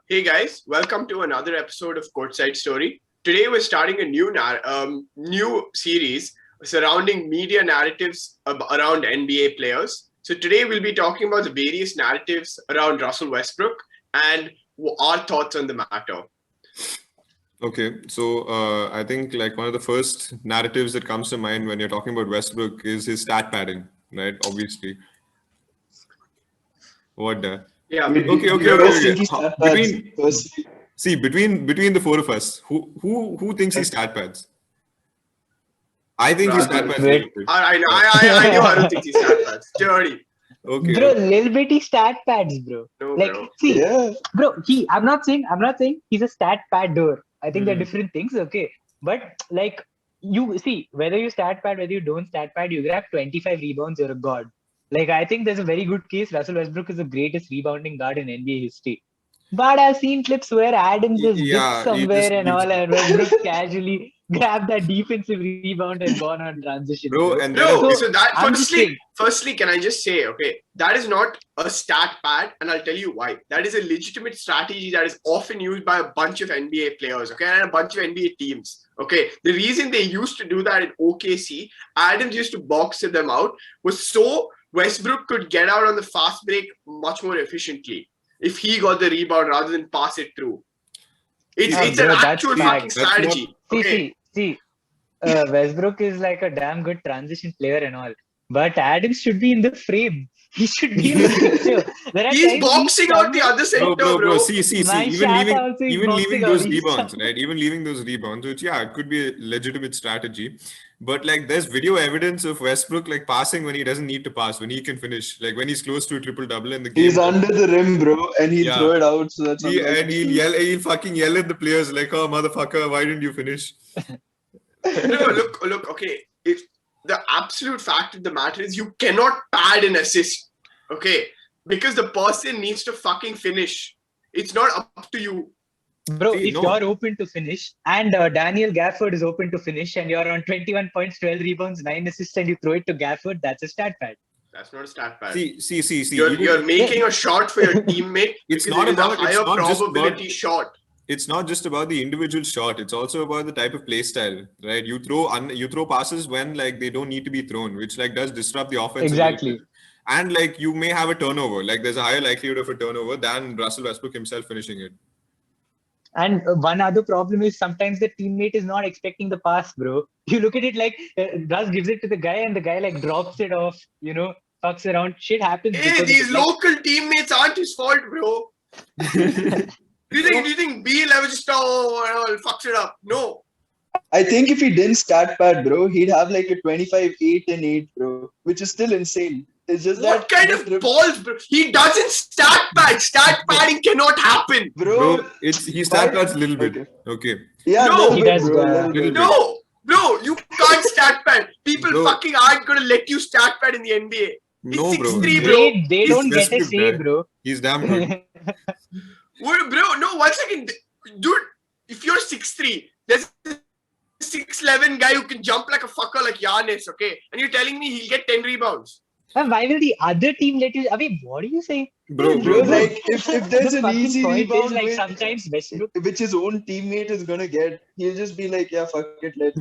Hey guys, welcome to another episode of Courtside Story. Today we're starting a new series surrounding media narratives around NBA players. So today we'll be talking about the various narratives around Russell Westbrook and our thoughts on the matter. Okay, so I think like one of the first narratives that comes to mind when you're talking about Westbrook is his stat padding, right? Obviously. What the? Yeah. Okay. Between the four of us, who thinks he's stat pads? I think he's stat pads. I knew Arun thinks he's stat pads. Dirty. Okay. Bro, little bitty stat pads, bro. No, like, bro. see, bro, I'm not saying he's a stat pad door. I think they're different things, okay. But like, you see, whether you stat pad, whether you don't stat pad, you grab 25 rebounds, you're a god. Like, I think there's a very good case. Russell Westbrook is the greatest rebounding guard in NBA history. But I've seen clips where Adams just dipped somewhere and Westbrook casually grabbed that defensive rebound and gone on transition. Firstly, can I just say, okay, that is not a stat pad, and I'll tell you why. That is a legitimate strategy that is often used by a bunch of NBA players, okay, and a bunch of NBA teams. Okay, the reason they used to do that in OKC, Adams used to box them out, was so Westbrook could get out on the fast break much more efficiently if he got the rebound rather than pass it through. It's an actual fucking strategy. Westbrook is like a damn good transition player and all, but Adams should be in the frame. He should be in the picture. He's boxing out the other center, bro. See. Even leaving those rebounds, right? Even leaving those rebounds, which it could be a legitimate strategy. But like, there's video evidence of Westbrook like passing when he doesn't need to pass, when he can finish, like when he's close to a triple-double in the game. He's under the rim, bro, and he'll throw it out. So that's he'll fucking yell at the players like, "Oh, motherfucker, why didn't you finish?" No, look. Okay, if the absolute fact of the matter is you cannot pad an assist, okay, because the person needs to fucking finish. It's not up to you. Bro, you're open to finish and Daniel Gafford is open to finish and you're on 21 points, 12 rebounds, 9 assists and you throw it to Gafford, that's a stat pad. That's not a stat pad. See. You're making a shot for your teamate. It's not about a higher probability shot. It's not just about the individual shot. It's also about the type of play style, right? You throw passes when like they don't need to be thrown, which like does disrupt the offense. Exactly. And like you may have a turnover. Like there's a higher likelihood of a turnover than Russell Westbrook himself finishing it. And one other problem is sometimes the teammate is not expecting the pass, bro. You look at it like Russ gives it to the guy and the guy like drops it off, fucks around. Shit happens. Hey, these local teammates aren't his fault, bro. Do you think B11 just fucks it up? No. I think if he didn't stat pad, bro, he'd have like a 25, 8 and 8, bro, which is still insane. It's just what kind of balls, bro? He doesn't stat pad. Stat padding cannot happen, bro. He stat pads a little bit. Okay. Yeah, no, he does. No, you can't stat pad. People fucking aren't gonna let you stat pad in the NBA. No, bro. 6'3", bro. They don't get a say, bro. He's damn good. Bro, no, 1 second, dude. If you're 6'3", there's a 6'11" guy who can jump like a fucker like Giannis, okay? And you're telling me he'll get 10 rebounds. And why will the other team let you? I mean, what are you saying? Bro, like if there's an easy rebound, like sometimes Westbrook, which his own teammate is gonna get, he'll just be like, yeah, fuck it, let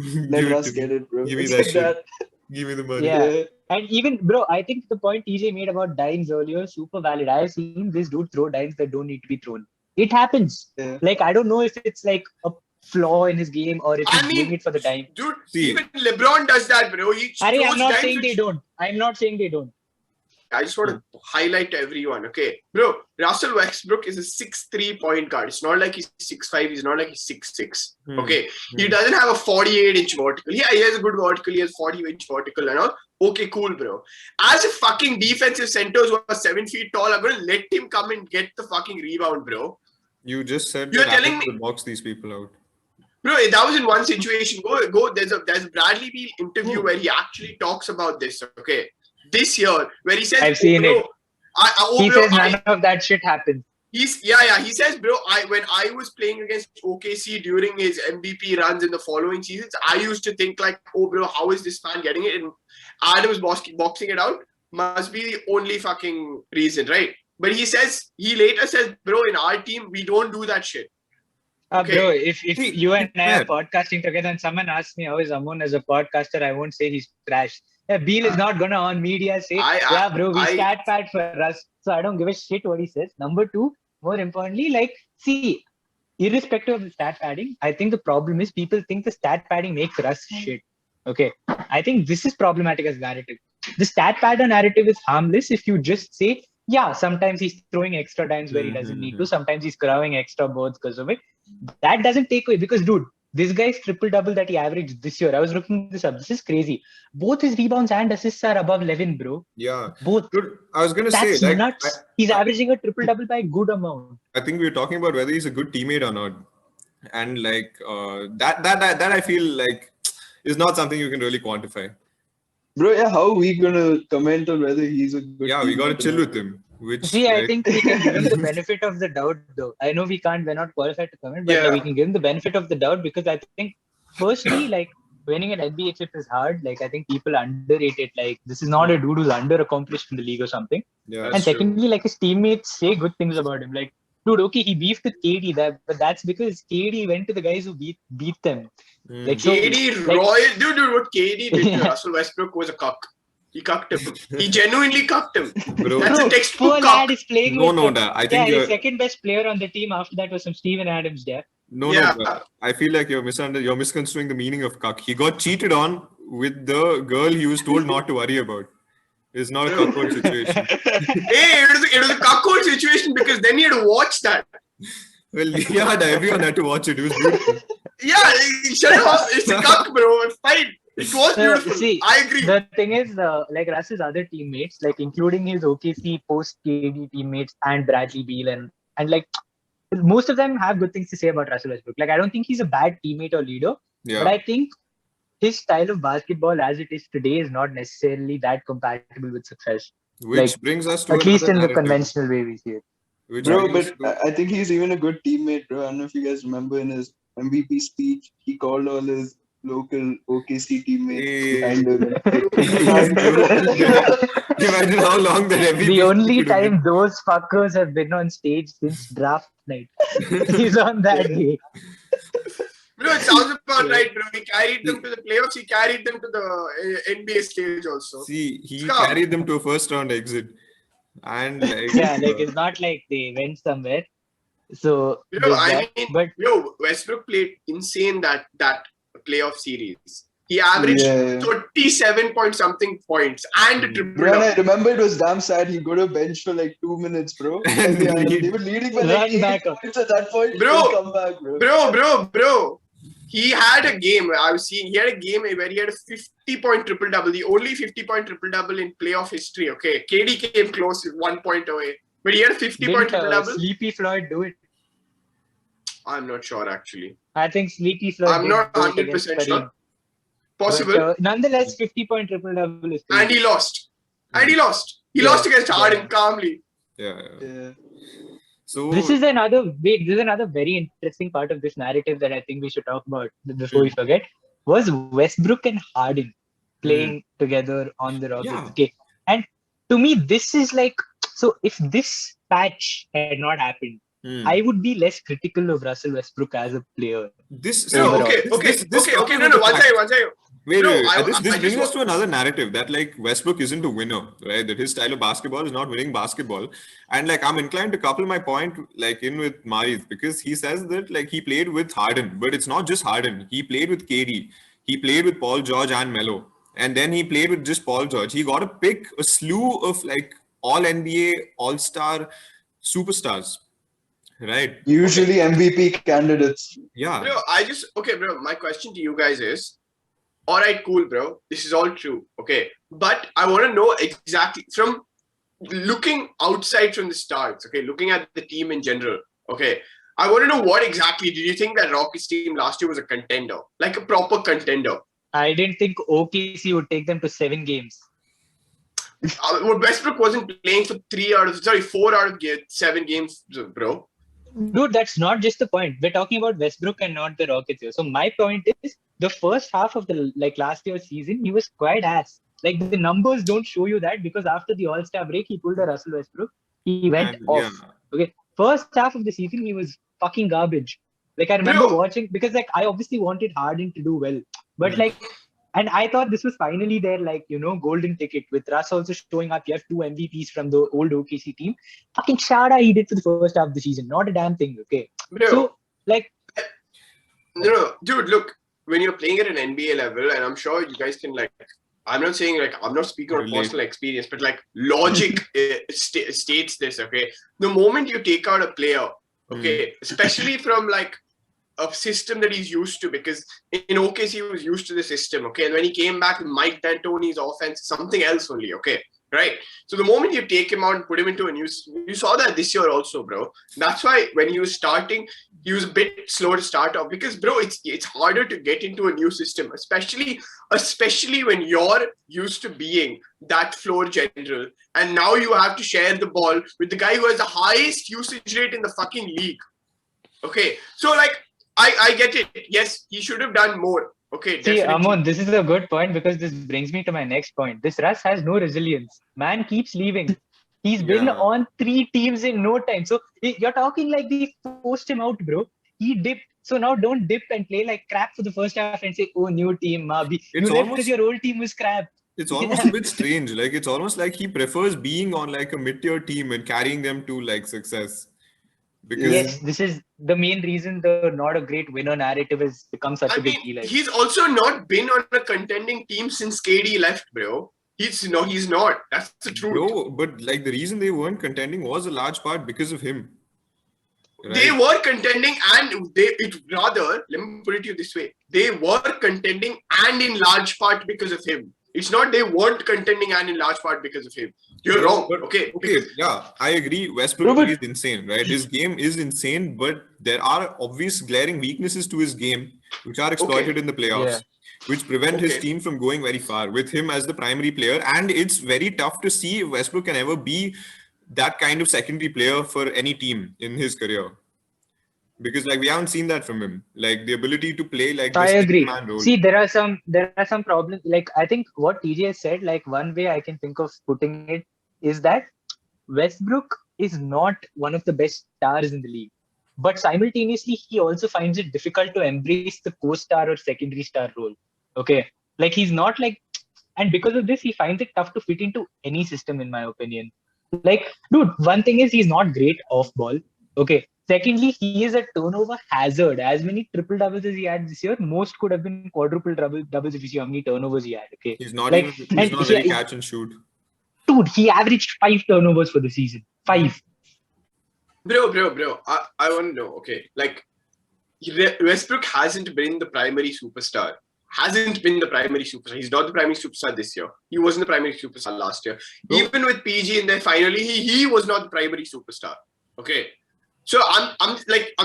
us get it, bro. Give me that shit. Give me the money. Yeah. And even, bro, I think the point TJ made about dimes earlier, super valid. I've seen this dude throw dimes that don't need to be thrown. It happens. Yeah. Like, I don't know if it's like a flaw in his game or if he's doing it for the dime. Dude, even LeBron does that, bro. I'm not saying they don't. I'm not saying they don't. I just want to highlight to everyone, okay? Bro, Russell Westbrook is a 6'3" point guard. It's not like he's 6'5", he's not like he's 6'6", okay? He doesn't have a 48-inch vertical. Yeah, he has a good vertical, he has 40-inch vertical and all. Okay, cool, bro. As a fucking defensive centers who are 7 feet tall, I'm going to let him come and get the fucking rebound, bro. You just said you're telling me to box these people out. Bro, that was in one situation. Go. There's a Bradley Beal interview where he actually talks about this, okay? This year, where he says, I've seen it. He says none of that shit happened. He says, bro, when I was playing against OKC during his MVP runs in the following seasons, I used to think like, oh, bro, how is this fan getting it? And Adams boxing it out must be the only fucking reason, right? But he later says, bro, in our team, we don't do that shit. Okay. Bro, if See, you and I are fair. podcasting together and someone asks me how is Amon as a podcaster, I won't say he's trash. Yeah, Beal is not gonna on media say, yeah, bro, we stat pad for us. So I don't give a shit what he says. Number two, more importantly, like, see, irrespective of the stat padding, I think the problem is people think the stat padding makes Russ shit. Okay. I think this is problematic as narrative. The stat padder narrative is harmless if you just say, yeah, sometimes he's throwing extra times where he doesn't need to. Sometimes he's crowing extra boards because of it. That doesn't take away because, dude, this guy's triple-double that he averaged this year. I was looking this up. This is crazy. Both his rebounds and assists are above 11, bro. Yeah. Both. Dude, I was going to say, That's like, nuts. He's averaging a triple-double by a good amount. I think we were talking about whether he's a good teammate or not. And like, that I feel like is not something you can really quantify. Bro, yeah, how are we gonna comment on whether he's a good Yeah, we teammate gotta or chill not? with him. Which, See, I like, think we can give him the benefit of the doubt, though. I know we're not qualified to comment, but we can give him the benefit of the doubt because I think, firstly, like, winning an NBA chip is hard. Like, I think people underrate it. Like, this is not a dude who's under-accomplished in the league or something. yeah, And secondly, like, his teammates say good things about him. Like, dude, okay, he beefed with KD, but that's because KD went to the guys who beat them. Like, so, KD like, Royal, dude, what KD did to Russell Westbrook was a cuck. He cucked him. He genuinely cucked him. bro. That's a textbook poor lad cuck. is playing No, with I think the second best player on the team after that was some Steven Adams there. No, I feel like you're misconstruing the meaning of cuck. He got cheated on with the girl he was told not to worry about. It's not a cuckold situation. Hey, it was a cuckold situation because then he had to watch that. Well, yeah, everyone had to watch it. It was beautiful. Yeah, shut up. It's a cuck, bro. It's fine. It was beautiful. See, I agree. The thing is, like Russ's other teammates, like including his OKC post KD teammates and Bradley Beal and like most of them have good things to say about Russell Westbrook. Like I don't think he's a bad teammate or leader, but I think his style of basketball as it is today is not necessarily that compatible with success. Which brings us to at least in narrative. the conventional way we see it. Bro, but I think he's even a good teammate, bro. I don't know if you guys remember in his MVP speech, he called all his local OKC teammates behind him. Imagine how long that MVP. The only time those fuckers have been on stage since draft night. He's on that day. Bro, it sounds about right, bro. He carried them to the playoffs. He carried them to the NBA stage also. See, he carried them to a first round exit. And like, like it's not like they went somewhere. So, Westbrook played insane that playoff series. He averaged 37 point something points and a triple. Bro, I remember it was damn sad. He got a bench for like 2 minutes, bro. And they were leading by like 8 points at that point. Come back, bro. He had a game where he had a game where he had a 50-point triple-double, the only 50-point triple-double in playoff history, okay? KD came close, 1 point away. But he had a 50-point triple-double. Sleepy Floyd do it? I'm not sure, actually. I think Sleepy Floyd I'm not 100% sure. Possible. But, nonetheless, 50-point triple-double is crazy. And he lost. He lost against Harden calmly. Yeah. So this is another very interesting part of this narrative that I think we should talk about before we forget. Was Westbrook and Harden playing together on the Rockets? Yeah. Okay, and to me, this is like, so if this patch had not happened, I would be less critical of Russell Westbrook as a player. No, one second. Wait. This brings us to another narrative that like Westbrook isn't a winner, right? That his style of basketball is not winning basketball. And like I'm inclined to couple my point like in with Marith because he says that like he played with Harden, but it's not just Harden. He played with KD. He played with Paul George and Melo. And then he played with just Paul George. He got to pick a slew of like all NBA, all-star superstars. Right. Usually MVP candidates. Yeah. Bro, my question to you guys is, all right, cool, bro. This is all true. Okay. But I want to know exactly from looking outside from the stars. Okay. Looking at the team in general. Okay. I want to know what exactly did you think that Rockets team last year was a contender? Like a proper contender? I didn't think OKC would take them to 7 games. Westbrook wasn't playing for 4 out of 7 games, bro. Dude, that's not just the point. We're talking about Westbrook and not the Rockets here. So my point is, the first half of the last year's season, he was quite ass. Like the numbers don't show you that because after the All-Star break, he pulled a Russell Westbrook. He went And, off. yeah. Okay, first half of the season he was fucking garbage. Like I remember watching, because like I obviously wanted Harden to do well, but like, and I thought this was finally their like golden ticket with Russ also showing up. You have 2 MVPs from the old OKC team. Fucking shada he did for the first half of the season, not a damn thing. Okay, Bro, so like, no, dude, look, when you're playing at an NBA level, and I'm sure you guys can like, I'm not saying like, I'm not speaking on personal experience, but like logic states this, okay? The moment you take out a player, okay, especially from like a system that he's used to, because in OKC he was used to the system, okay? And when he came back with Mike D'Antoni's offense, something else only, okay? Right? So the moment you take him out and put him into a new, you saw that this year also, bro. That's why when he was starting, he was a bit slow to start off, because, bro, it's harder to get into a new system, especially when you're used to being that floor general, and now you have to share the ball with the guy who has the highest usage rate in the fucking league. Okay, so like, I get it. Yes, he should have done more. Okay, see, definitely. Amon, this is a good point, because this brings me to my next point. This Russ has no resilience. Man keeps leaving. He's been on 3 teams in no time. So you're talking like they forced him out, bro. He dipped. So now don't dip and play like crap for the first half and say, oh, new team. You left because your old team was crap. It's almost a bit strange. Like, it's almost like he prefers being on like a mid-tier team and carrying them to like success. Because yes, this is the main reason the not a great winner narrative has become such a big deal. He's also not been on a contending team since KD left, bro. He's not. That's the truth. Bro, but like the reason they weren't contending was a large part because of him. Right? They were contending, and let me put it to you this way. They were contending and in large part because of him. It's not they weren't contending and in large part because of him. You're wrong. But, okay. Yeah, I agree. Westbrook is insane, right? His game is insane, but there are obvious glaring weaknesses to his game, which are exploited in the playoffs, which prevent his team from going very far with him as the primary player. And it's very tough to see if Westbrook can ever be that kind of secondary player for any team in his career. Because like we haven't seen that from him, like the ability to play like I agree. See, there are some problems. Like I think what TJ said, like one way I can think of putting it is that Westbrook is not one of the best stars in the league, but simultaneously he also finds it difficult to embrace the co-star or secondary star role. Okay, like he's not like, and because of this he finds it tough to fit into any system, in my opinion. Like, dude, one thing is he's not great off ball. Okay. Secondly, he is a turnover hazard. As many triple doubles as he had this year, most could have been quadruple doubles if you see how many turnovers he had. Okay, he's not very catch and shoot. Dude, he averaged 5 turnovers for the season. 5. Bro. I want to know. Okay, like Westbrook hasn't been the primary superstar. He's not the primary superstar this year. He wasn't the primary superstar last year. No. Even with PG in there, finally, he was not the primary superstar. Okay. So I'm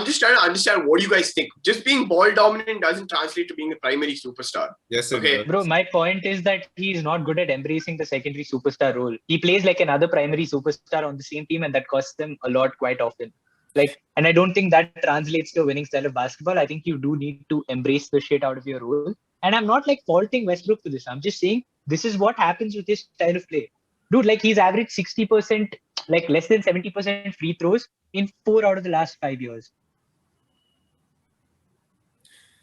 just trying to understand what you guys think. Just being ball dominant doesn't translate to being a primary superstar. Yes, okay. Bro, my point is that he is not good at embracing the secondary superstar role. He plays like another primary superstar on the same team, and that costs them a lot quite often. Like, and I don't think that translates to a winning style of basketball. I think you do need to embrace the shit out of your role. And I'm not like faulting Westbrook for this. I'm just saying this is what happens with his style of play. Dude, like he's averaged 60%, like less than 70% free throws in 4 out of the last 5 years.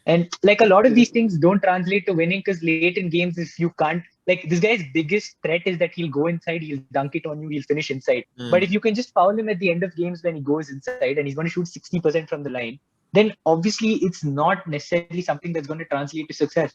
And like a lot of these things don't translate to winning, because late in games, if you can't, like this guy's biggest threat is that he'll go inside, he'll dunk it on you, he'll finish inside. But if you can just foul him at the end of games when he goes inside and he's going to shoot 60% from the line, then obviously it's not necessarily something that's going to translate to success.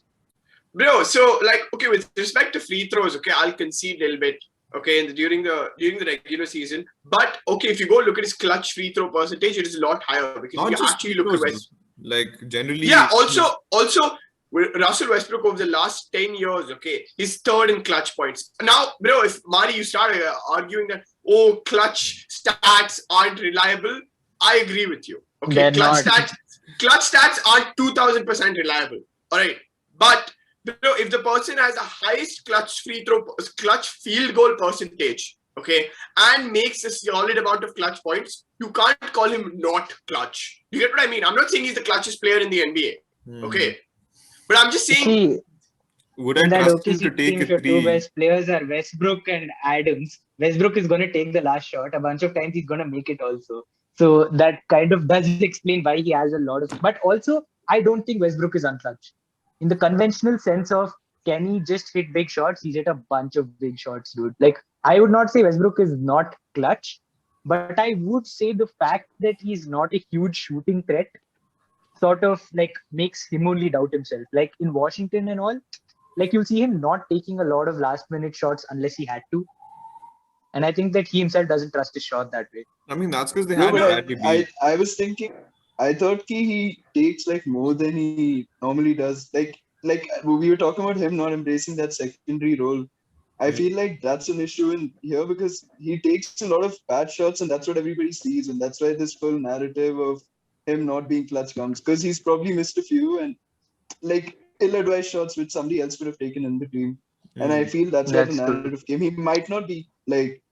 Bro, so like, okay, with respect to free throws, okay, I'll concede a little bit. Okay, during the regular season, but okay, if you go look at his clutch free throw percentage, it is a lot higher, because if you actually look at West, like generally, also Russell Westbrook over the last 10 years, okay, he's third in clutch points. Now, bro, if Mari, you start arguing that clutch stats aren't reliable, I agree with you. Okay, clutch stats aren't 2000% reliable. All right, but if the person has the highest clutch field goal percentage, okay, and makes a solid amount of clutch points, you can't call him not clutch. You get what I mean? I'm not saying he's the clutchest player in the NBA, okay, but I'm just saying. Would I in that trust him OKC to take team, if a your two three? best players are Westbrook and Adams, Westbrook is going to take the last shot. A bunch of times he's going to make it also. So that kind of does explain why he has a lot of. But also, I don't think Westbrook is unclutch. In the conventional sense of can he just hit big shots? He's hit a bunch of big shots, dude. Like, I would not say Westbrook is not clutch, but I would say the fact that he's not a huge shooting threat sort of like makes him only doubt himself. Like in Washington and all, like you'll see him not taking a lot of last minute shots unless he had to. And I think that he himself doesn't trust his shot that way. I mean, that's because they No, had but Bradley Beal. I was thinking, I thought he takes like more than he normally does. Like we were talking about him not embracing that secondary role. I feel like that's an issue in here because he takes a lot of bad shots and that's what everybody sees. And that's why this full narrative of him not being clutch comes because he's probably missed a few and like ill-advised shots which somebody else would have taken in the team. And I feel that's where the That's true. narrative came. He might not be like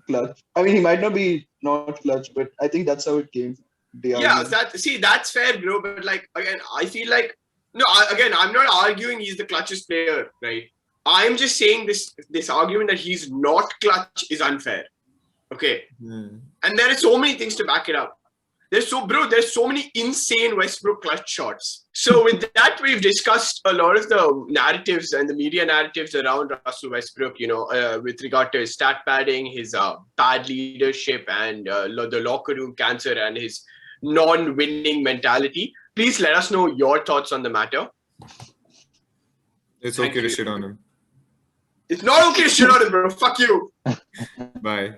clutch. I mean, he might not be not clutch, but I think that's how it came. Yeah, that's fair, bro. But like again, I feel like I'm not arguing he's the clutchest player, right? I'm just saying this argument that he's not clutch is unfair. Okay. And there are so many things to back it up. There's so many insane Westbrook clutch shots. So with that, we've discussed a lot of the narratives and the media narratives around Russell Westbrook, with regard to his stat padding, his bad leadership and the locker room cancer and his non-winning mentality. Please let us know your thoughts on the matter. It's okay to shit on him. It's not okay to shit on him, bro. Fuck you. Bye.